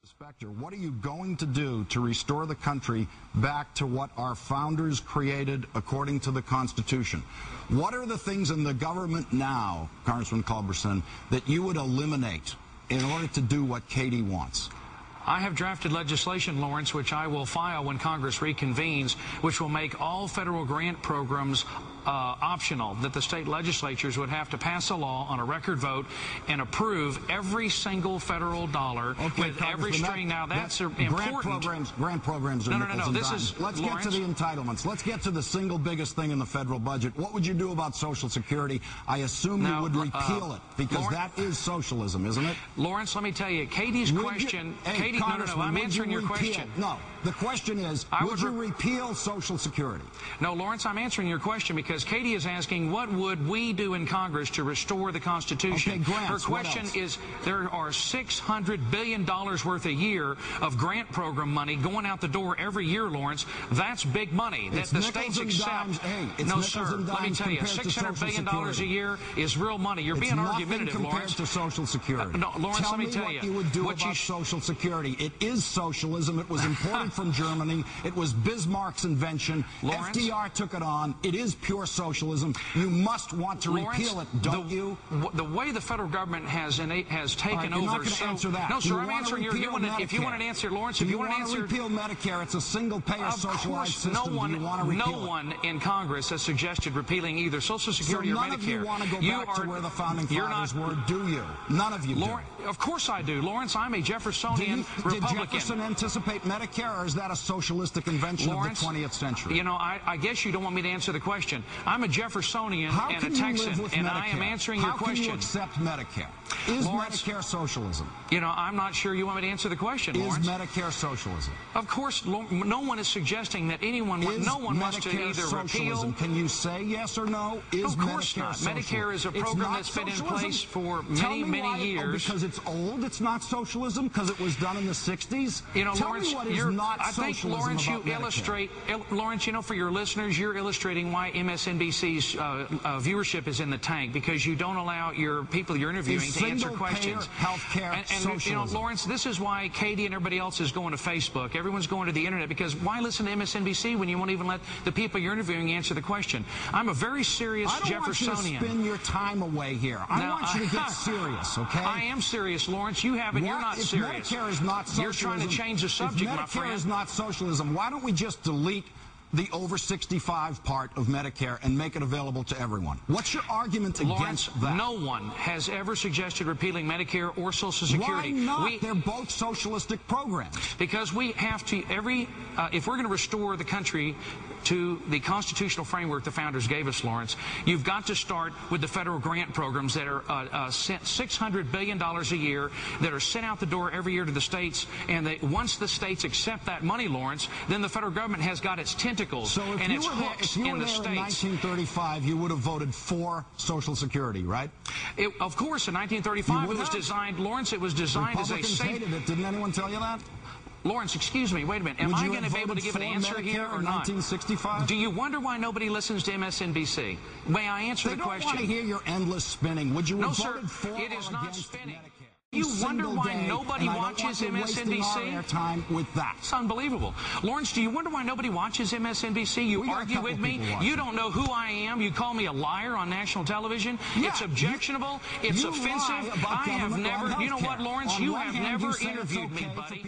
Specter, what are you going to do to restore the country back to what our founders created according to the Constitution? What are the things in the government now, Congressman Culberson, that you would eliminate in order to do what Katie wants? I have drafted legislation, Lawrence, which I will file when Congress reconvenes, which will make all federal grant programs optional, that the state legislatures would have to pass a law on a record vote and approve every single federal dollar with every string. Now, that's important. Grant programs are nickels and dimes. Let's get to the entitlements. Let's get to the single biggest thing in the federal budget. What would you do about Social Security? I assume you would repeal it, because that is socialism, isn't it? Lawrence, let me tell you, Katie's question... No, I'm answering your question. No, the question is, would you repeal Social Security? No, Lawrence, I'm answering your question because Katie is asking, what would we do in Congress to restore the Constitution? Okay, grants, her question is, there are $600 billion worth a year of grant program money going out the door every year, Lawrence. That's big money that the states accept. No, sir, let me tell you, $600 billion a year is real money. You're being argumentative, Lawrence. Compared to Social Security. No, Lawrence, let me tell you. What you would do about Social Security. It is socialism. It was imported from Germany. It was Bismarck's invention. Lawrence, FDR took it on. It is pure socialism. You must want to repeal it, don't you? The way the federal government has taken over... You're not going to answer that. No, sir, I'm answering your... If you want an answer, Lawrence, if you want to answer... repeal Medicare, it's a single-payer socialized system. No one in Congress has suggested repealing either Social Security or Medicare. So none of you want to go back to where the founding fathers were, do you? None of you do. Of course I do, Lawrence. I'm a Jeffersonian Republican. Did Jefferson anticipate Medicare, or is that a socialistic invention of the 20th century? You know, I guess you don't want me to answer the question. I'm a Jeffersonian and a Texan, and I am answering your question. How can you accept Medicare? Is Medicare socialism? You know, I'm not sure you want me to answer the question, Lawrence. Is Medicare socialism? Of course, no one is suggesting that anyone... No one wants to either repeal... Can you say yes or no? Of course not. Medicare is a program that's been in place for many, many years. Because it's old, it's not socialism? Because it was done in the 60s? You know, Tell Lawrence, me what is not I think, socialism Lawrence, you about illustrate... Lawrence, you know, for your listeners, you're illustrating why MSNBC's viewership is in the tank, because you don't allow your people you're interviewing to answer questions. Healthcare, and you know, Lawrence, this is why Katie and everybody else is going to Facebook. Everyone's going to the internet, because why listen to MSNBC when you won't even let the people you're interviewing answer the question? I'm a very serious Jeffersonian. I don't want you to spend your time away here. I want you to get serious, okay? I am serious, Lawrence. You haven't. You're not serious. Medicare is not socialism, you're trying to change the subject, my friend. If Medicare is not socialism, why don't we just delete the over 65 part of Medicare and make it available to everyone? What's your argument against that? No one has ever suggested repealing Medicare or Social Security. Why not? They're both socialistic programs. Because we have to, if we're going to restore the country to the constitutional framework the founders gave us, Lawrence, you've got to start with the federal grant programs that are sent $600 billion a year, that are sent out the door every year to the states, and once the states accept that money, Lawrence, then the federal government has got its tentacles and its hooks in the states. In 1935, you would have voted for Social Security, right? Of course, in 1935, it was designed, Lawrence, it was designed as a safe... Republicans hated it. Didn't anyone tell you that? Lawrence, excuse me, wait a minute. Am I going to be able to give an answer here or not? 1965? Do you wonder why nobody listens to MSNBC? May I answer the question? They don't want to hear your endless spinning. Would you have voted for it is not spinning. Medicare? You wonder why nobody watches MSNBC? Time with that. It's unbelievable. Lawrence, do you wonder why nobody watches MSNBC? You argue with me. You don't know who I am. You call me a liar on national television. Yeah, it's objectionable. It's offensive. I have never... You know what, Lawrence? You have never interviewed me, buddy.